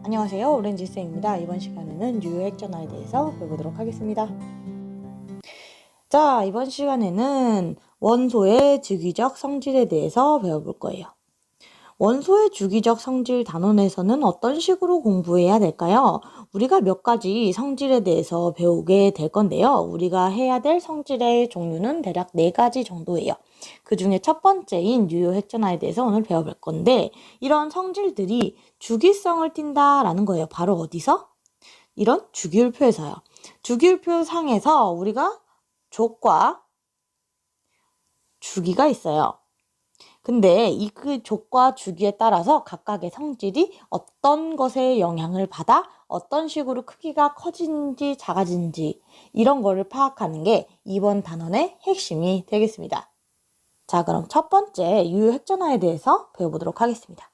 안녕하세요, 오렌지쌤입니다. 이번 시간에는 유효핵전화에 대해서 배워보도록 하겠습니다. 자, 이번 시간에는 원소의 주기적 성질에 대해서 배워볼 거예요. 원소의 주기적 성질 단원에서는 어떤 식으로 공부해야 될까요? 우리가 몇 가지 성질에 대해서 배우게 될 건데요. 우리가 해야 될 성질의 종류는 대략 4가지 정도예요. 그 중에 첫 번째인 유효핵전화에 대해서 오늘 배워볼 건데, 이런 성질들이 주기성을 띈다라는 거예요. 바로 어디서? 이런 주기율표에서요. 주기율표 상에서 우리가 족과 주기가 있어요. 근데 그 족과 주기에 따라서 각각의 성질이 어떤 것에 영향을 받아 어떤 식으로 크기가 커지는지 작아지는지 이런 거를 파악하는 게 이번 단원의 핵심이 되겠습니다. 자, 그럼 첫 번째 유효핵전화에 대해서 배워보도록 하겠습니다.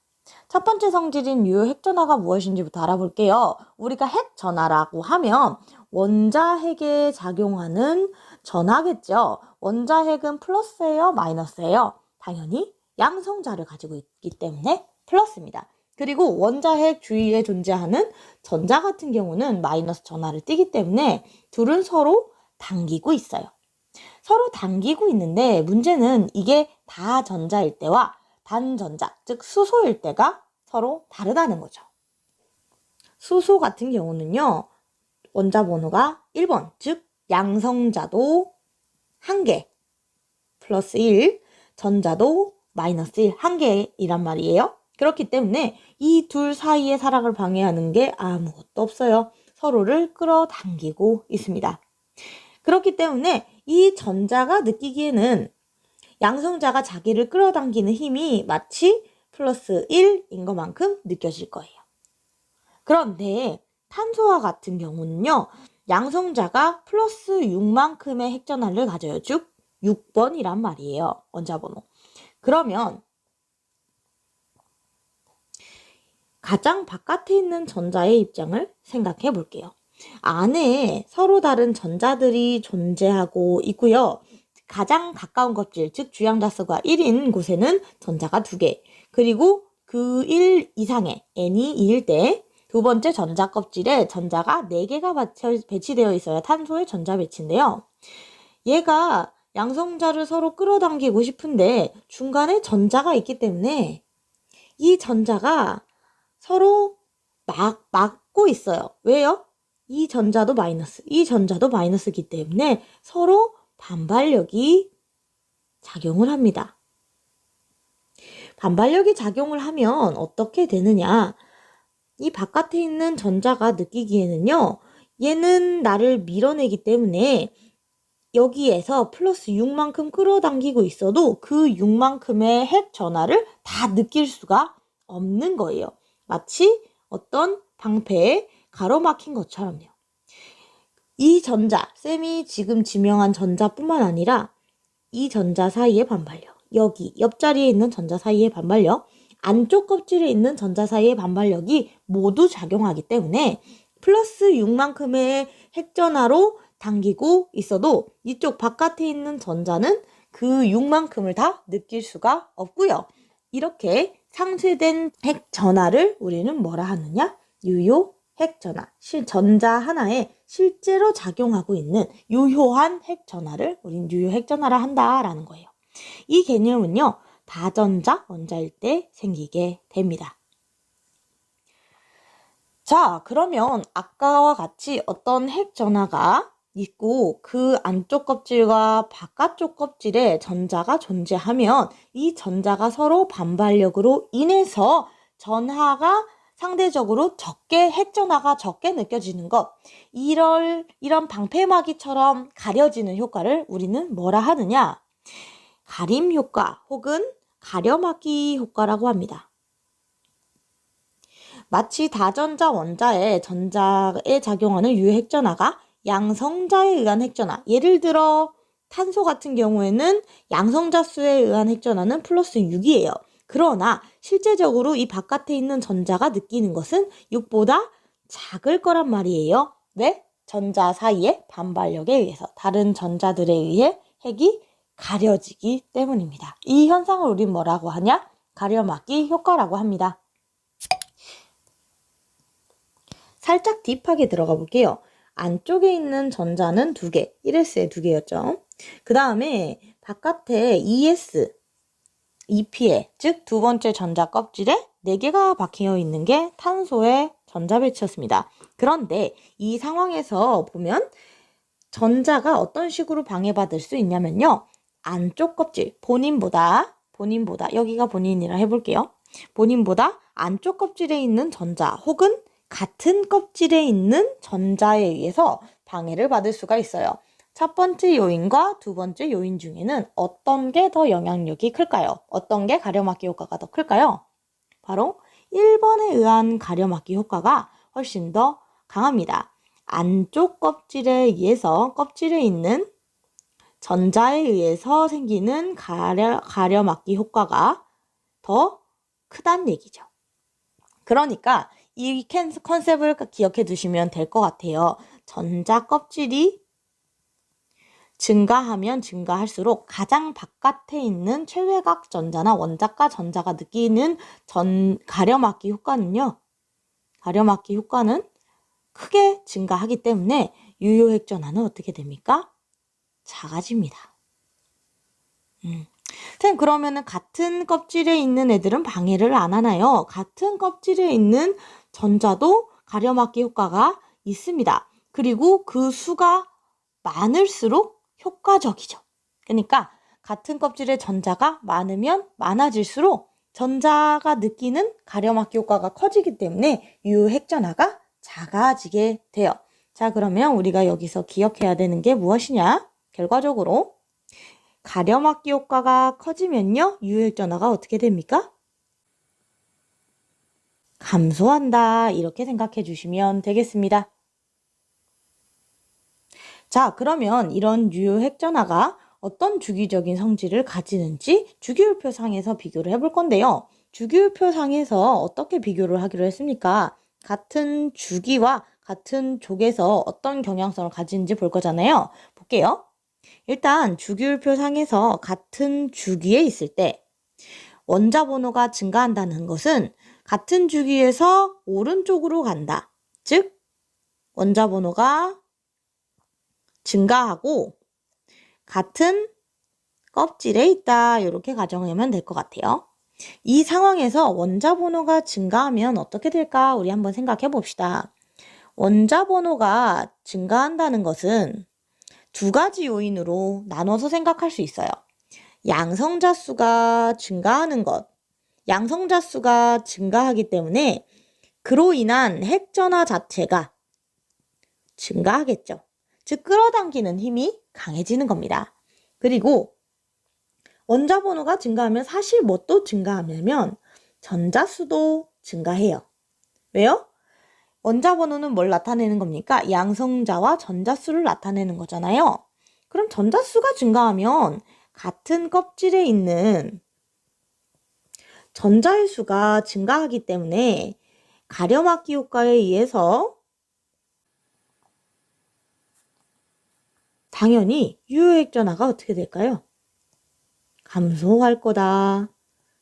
첫 번째 성질인 유효핵전화가 무엇인지부터 알아볼게요. 우리가 핵전화라고 하면 원자핵에 작용하는 전하겠죠. 원자핵은 플러스예요, 마이너스예요? 당연히 양성자를 가지고 있기 때문에 플러스입니다. 그리고 원자핵 주위에 존재하는 전자 같은 경우는 마이너스 전하를 띠기 때문에 둘은 서로 당기고 있어요. 서로 당기고 있는데 문제는 이게 다전자일 때와 단전자, 즉 수소일 때가 서로 다르다는 거죠. 수소 같은 경우는요, 원자 번호가 1번, 즉 양성자도 1개 플러스 1, 전자도 마이너스 1, 1개이란 말이에요. 그렇기 때문에 이 둘 사이의 사랑을 방해하는 게 아무것도 없어요. 서로를 끌어당기고 있습니다. 그렇기 때문에 이 전자가 느끼기에는 양성자가 자기를 끌어당기는 힘이 마치 플러스 1인 것만큼 느껴질 거예요. 그런데 탄소와 같은 경우는요, 양성자가 플러스 6만큼의 핵전하를 가져요. 즉 6번이란 말이에요. 원자번호. 그러면 가장 바깥에 있는 전자의 입장을 생각해 볼게요. 안에 서로 다른 전자들이 존재하고 있고요. 가장 가까운 껍질, 즉 주양자수가 1인 곳에는 전자가 2개, 그리고 그 1 이상의 n이 2일 때 두 번째 전자 껍질에 전자가 4개가 배치되어 있어야 탄소의 전자 배치인데요. 얘가 양성자를 서로 끌어당기고 싶은데 중간에 전자가 있기 때문에 이 전자가 서로 막고 있어요. 왜요? 이 전자도 마이너스, 이 전자도 마이너스이기 때문에 서로 반발력이 작용을 합니다. 반발력이 작용을 하면 어떻게 되느냐? 이 바깥에 있는 전자가 느끼기에는요, 얘는 나를 밀어내기 때문에 여기에서 플러스 6만큼 끌어당기고 있어도 그 6만큼의 핵 전하를 다 느낄 수가 없는 거예요. 마치 어떤 방패에 가로막힌 것처럼요. 이 전자, 쌤이 지금 지명한 전자뿐만 아니라 이 전자 사이의 반발력, 여기 옆자리에 있는 전자 사이의 반발력, 안쪽 껍질에 있는 전자 사이의 반발력이 모두 작용하기 때문에 플러스 6만큼의 핵전하로 당기고 있어도 이쪽 바깥에 있는 전자는 그 6만큼을 다 느낄 수가 없고요. 이렇게 상쇄된 핵전하를 우리는 뭐라 하느냐? 유효 핵전하, 전자 하나에 실제로 작용하고 있는 유효한 핵전하를 우린 유효 핵전하라 한다라는 거예요. 이 개념은요, 다전자 원자일 때 생기게 됩니다. 자, 그러면 아까와 같이 어떤 핵전하가 있고 그 안쪽 껍질과 바깥쪽 껍질에 전자가 존재하면 이 전자가 서로 반발력으로 인해서 전하가 상대적으로 적게, 핵전하가 적게 느껴지는 것, 이런 방패막이처럼 가려지는 효과를 우리는 뭐라 하느냐? 가림 효과 혹은 가려막기 효과라고 합니다. 마치 다전자 원자의 전자에 작용하는 유효 핵전하가 양성자에 의한 핵전하, 예를 들어 탄소 같은 경우에는 양성자 수에 의한 핵전하는 플러스 6이에요. 그러나 실제적으로 이 바깥에 있는 전자가 느끼는 것은 6보다 작을 거란 말이에요. 왜? 전자 사이의 반발력에 의해서, 다른 전자들에 의해 핵이 가려지기 때문입니다. 이 현상을 우린 뭐라고 하냐? 가려막기 효과라고 합니다. 살짝 딥하게 들어가 볼게요. 안쪽에 있는 전자는 2개, 1s에 2개였죠. 그 다음에 바깥에 ES, EP에, 즉 두 번째 전자 껍질에 4개가 박혀 있는 게 탄소의 전자 배치였습니다. 그런데 이 상황에서 보면 전자가 어떤 식으로 방해받을 수 있냐면요. 안쪽 껍질, 본인보다, 여기가 본인이라 해볼게요. 본인보다 안쪽 껍질에 있는 전자 혹은 같은 껍질에 있는 전자에 의해서 방해를 받을 수가 있어요. 첫 번째 요인과 두 번째 요인 중에는 어떤 게 더 영향력이 클까요? 어떤 게 가려막기 효과가 더 클까요? 바로 1번에 의한 가려막기 효과가 훨씬 더 강합니다. 안쪽 껍질에 의해서 껍질에 있는 전자에 의해서 생기는 가려막기 효과가 더 크다는 얘기죠. 그러니까 이 컨셉을 기억해 두시면 될 것 같아요. 전자 껍질이 증가하면 증가할수록 가장 바깥에 있는 최외곽 전자나 원자가 전자가 느끼는 가려막기 효과는 크게 증가하기 때문에 유효핵 전하는 어떻게 됩니까? 작아집니다. 선생님, 그러면은 같은 껍질에 있는 애들은 방해를 안 하나요? 같은 껍질에 있는 전자도 가려막기 효과가 있습니다. 그리고 그 수가 많을수록 효과적이죠. 그러니까 같은 껍질의 전자가 많으면 많아질수록 전자가 느끼는 가려막기 효과가 커지기 때문에 유효핵 전하가 작아지게 돼요. 자, 그러면 우리가 여기서 기억해야 되는 게 무엇이냐? 결과적으로 가려막기 효과가 커지면요, 유효핵 전하가 어떻게 됩니까? 감소한다. 이렇게 생각해 주시면 되겠습니다. 자, 그러면 이런 유효핵 전하가 어떤 주기적인 성질을 가지는지 주기율표상에서 비교를 해볼 건데요. 주기율표상에서 어떻게 비교를 하기로 했습니까? 같은 주기와 같은 족에서 어떤 경향성을 가지는지 볼 거잖아요. 볼게요. 일단 주기율표상에서 같은 주기에 있을 때 원자 번호가 증가한다는 것은 같은 주기에서 오른쪽으로 간다. 즉 원자 번호가 증가하고 같은 껍질에 있다. 이렇게 가정하면 될 것 같아요. 이 상황에서 원자 번호가 증가하면 어떻게 될까? 우리 한번 생각해 봅시다. 원자 번호가 증가한다는 것은 2가지 요인으로 나눠서 생각할 수 있어요. 양성자 수가 증가하는 것. 양성자 수가 증가하기 때문에 그로 인한 핵전하 자체가 증가하겠죠. 즉 끌어당기는 힘이 강해지는 겁니다. 그리고 원자 번호가 증가하면 사실 뭣도 증가하냐면 전자 수도 증가해요. 왜요? 원자 번호는 뭘 나타내는 겁니까? 양성자와 전자수를 나타내는 거잖아요. 그럼 전자수가 증가하면 같은 껍질에 있는 전자의 수가 증가하기 때문에 가려막기 효과에 의해서 당연히 유효핵 전하가 어떻게 될까요? 감소할 거다.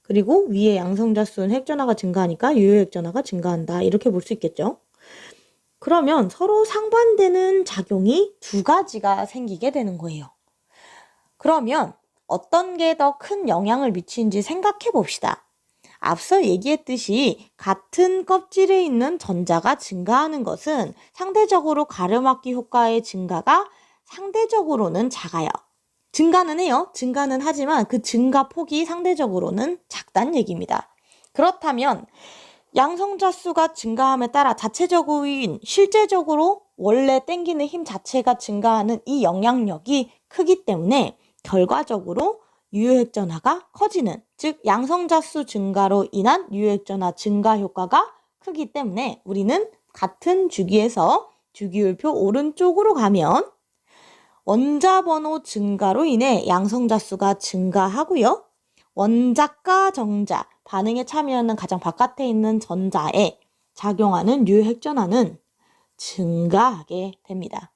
그리고 위에 양성자 수는 핵 전하가 증가하니까 유효핵 전하가 증가한다. 이렇게 볼 수 있겠죠. 그러면 서로 상반되는 작용이 2가지가 생기게 되는 거예요. 그러면 어떤 게 더 큰 영향을 미치는지 생각해 봅시다. 앞서 얘기했듯이 같은 껍질에 있는 전자가 증가하는 것은 상대적으로 가려막기 효과의 증가가 상대적으로는 작아요. 증가는 해요. 증가는 하지만 그 증가 폭이 상대적으로는 작다는 얘기입니다. 그렇다면 양성자 수가 증가함에 따라 자체적인 실제적으로 원래 땡기는 힘 자체가 증가하는 이 영향력이 크기 때문에 결과적으로 유효핵 전하가 커지는, 즉 양성자 수 증가로 인한 유효핵 전하 증가 효과가 크기 때문에 우리는 같은 주기에서 주기율표 오른쪽으로 가면 원자 번호 증가로 인해 양성자 수가 증가하고요. 원자과 정자, 반응에 참여하는 가장 바깥에 있는 전자에 작용하는 유효핵 전하는 증가하게 됩니다.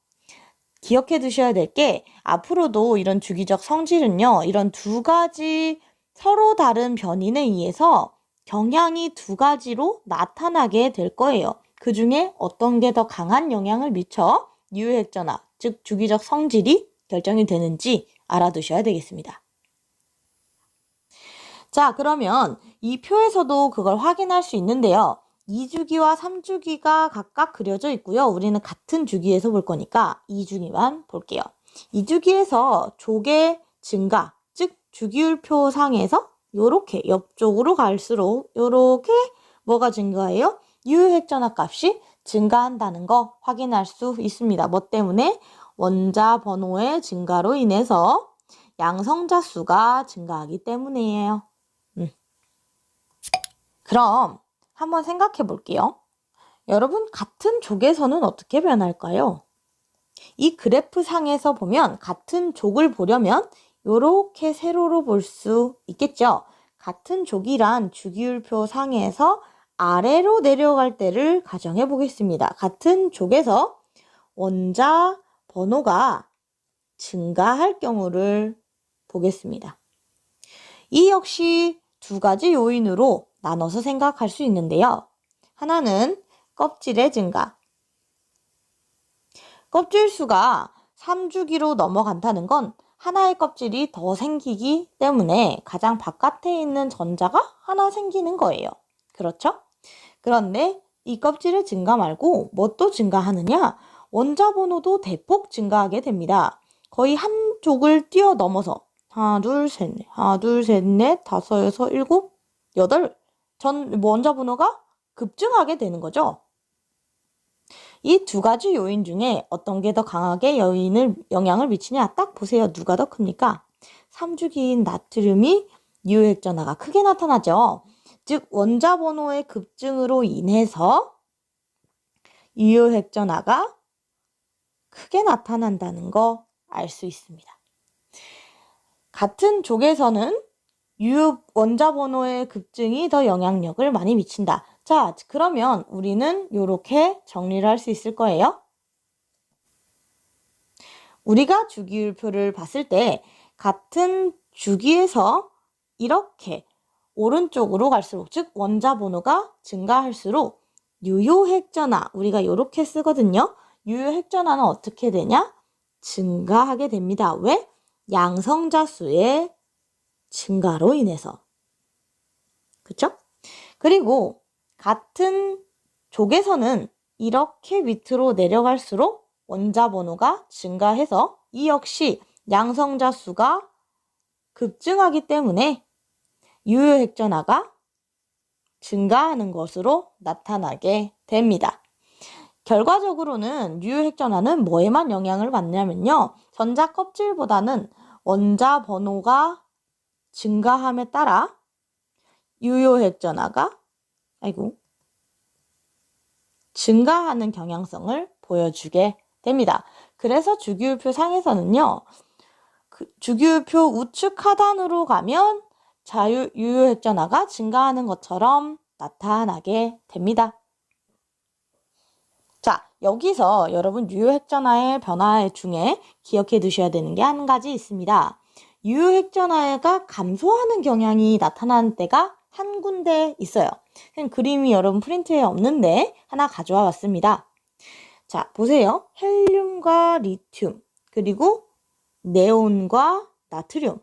기억해 두셔야 될 게 앞으로도 이런 주기적 성질은요. 이런 2가지 서로 다른 변인에 의해서 경향이 2가지로 나타나게 될 거예요. 그 중에 어떤 게 더 강한 영향을 미쳐 유효액전화, 즉 주기적 성질이 결정이 되는지 알아두셔야 되겠습니다. 자, 그러면 이 표에서도 그걸 확인할 수 있는데요. 2주기와 3주기가 각각 그려져 있고요. 우리는 같은 주기에서 볼 거니까 2주기만 볼게요. 2주기에서 족의 증가, 즉 주기율표 상에서 요렇게 옆쪽으로 갈수록 요렇게 뭐가 증가해요? 유효액전화 값이 증가한다는 거 확인할 수 있습니다. 뭐 때문에? 원자 번호의 증가로 인해서 양성자 수가 증가하기 때문이에요. 그럼 한번 생각해 볼게요. 여러분, 같은 족에서는 어떻게 변할까요? 이 그래프 상에서 보면 같은 족을 보려면 이렇게 세로로 볼 수 있겠죠? 같은 족이란 주기율표 상에서 아래로 내려갈 때를 가정해 보겠습니다. 같은 족에서 원자 번호가 증가할 경우를 보겠습니다. 이 역시 두 가지 요인으로 나눠서 생각할 수 있는데요. 하나는 껍질의 증가. 껍질 수가 3주기로 넘어간다는 건 하나의 껍질이 더 생기기 때문에 가장 바깥에 있는 전자가 하나 생기는 거예요. 그렇죠? 그런데 이 껍질의 증가 말고 뭐 또 증가하느냐? 원자 번호도 대폭 증가하게 됩니다. 거의 한 족을 뛰어넘어서 하나, 둘, 셋, 넷, 하나, 둘, 셋, 넷, 다섯, 여섯, 일곱, 여덟 원자 번호가 급증하게 되는 거죠. 이 두 가지 요인 중에 어떤 게 더 강하게 영향을 미치냐? 딱 보세요. 누가 더 큽니까? 3주기인 나트륨이 유효액전화가 크게 나타나죠. 즉 원자 번호의 급증으로 인해서 유효액전화가 크게 나타난다는 거 알 수 있습니다. 같은 족에서는 원자 번호의 급증이 더 영향력을 많이 미친다. 자, 그러면 우리는 이렇게 정리를 할 수 있을 거예요. 우리가 주기율표를 봤을 때 같은 주기에서 이렇게 오른쪽으로 갈수록, 즉 원자 번호가 증가할수록 유효액전화, 우리가 이렇게 쓰거든요. 유효액전화는 어떻게 되냐? 증가하게 됩니다. 왜? 양성자 수의 증가로 인해서. 그쵸? 그리고 같은 족에서는 이렇게 밑으로 내려갈수록 원자 번호가 증가해서 이 역시 양성자 수가 급증하기 때문에 유효액전화가 증가하는 것으로 나타나게 됩니다. 결과적으로는 유효액전화는 뭐에만 영향을 받냐면요. 전자 껍질보다는 원자 번호가 증가함에 따라 유효액전화가 증가하는 경향성을 보여주게 됩니다. 그래서 주기율표 상에서는요. 주기율표 우측 하단으로 가면 유효액전화가 증가하는 것처럼 나타나게 됩니다. 자, 여기서 여러분 유효액전화의 변화 중에 기억해 두셔야 되는 게 한 가지 있습니다. 유효액전화가 감소하는 경향이 나타나는 때가 한 군데 있어요. 그림이 여러분 프린트에 없는데 하나 가져와 봤습니다. 자, 보세요. 헬륨과 리튬, 그리고 네온과 나트륨.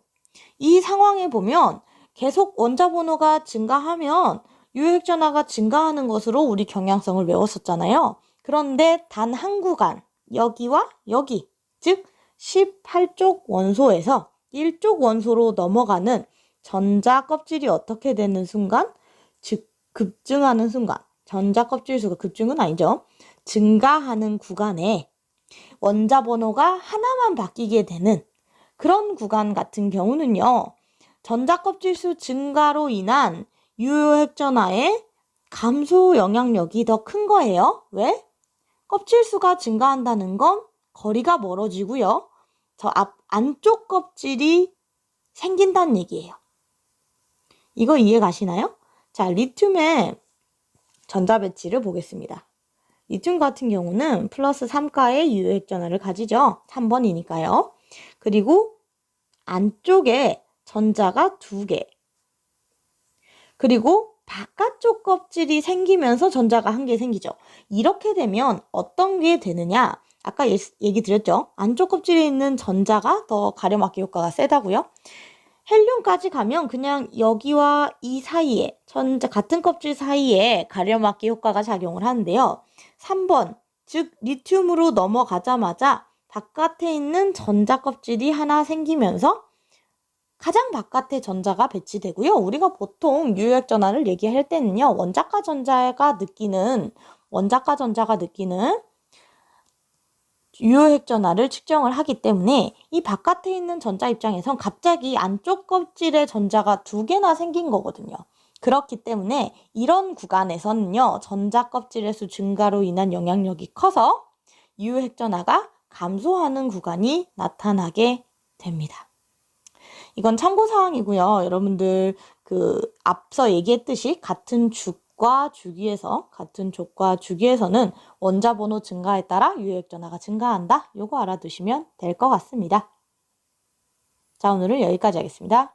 이 상황에 보면 계속 원자 번호가 증가하면 유효액전화가 증가하는 것으로 우리 경향성을 외웠었잖아요. 그런데 단 한 구간, 여기와 여기, 즉 18쪽 원소에서 1쪽 원소로 넘어가는 전자 껍질이 어떻게 되는 순간? 즉 급증하는 순간. 전자 껍질 수가 급증은 아니죠. 증가하는 구간에 원자 번호가 하나만 바뀌게 되는 그런 구간 같은 경우는요. 전자 껍질 수 증가로 인한 유효액전화의 감소 영향력이 더 큰 거예요. 왜? 껍질 수가 증가한다는 건 거리가 멀어지고요. 저 안쪽 껍질이 생긴다는 얘기예요. 이거 이해 가시나요? 자, 리튬의 전자 배치를 보겠습니다. 리튬 같은 경우는 플러스 3가의 유효액전화를 가지죠. 3번이니까요. 그리고 안쪽에 전자가 2개. 그리고 바깥쪽 껍질이 생기면서 전자가 한 개 생기죠. 이렇게 되면 어떤 게 되느냐? 아까 얘기 드렸죠. 안쪽 껍질에 있는 전자가 더 가려막기 효과가 세다고요. 헬륨까지 가면 그냥 여기와 이 사이에 같은 껍질 사이에 가려막기 효과가 작용을 하는데요. 3번, 즉 리튬으로 넘어가자마자 바깥에 있는 전자 껍질이 하나 생기면서 가장 바깥에 전자가 배치되고요. 우리가 보통 유효액 전하를 얘기할 때는요. 원자가 전자가 느끼는 유효액 전하를 측정을 하기 때문에 이 바깥에 있는 전자 입장에선 갑자기 안쪽 껍질에 전자가 2개나 생긴 거거든요. 그렇기 때문에 이런 구간에서는요. 전자 껍질의 수 증가로 인한 영향력이 커서 유효액 전하가 감소하는 구간이 나타나게 됩니다. 이건 참고사항이고요. 여러분들 앞서 얘기했듯이 같은 족과 주기에서는 원자 번호 증가에 따라 유효액 전하가 증가한다. 요거 알아두시면 될 것 같습니다. 자, 오늘은 여기까지 하겠습니다.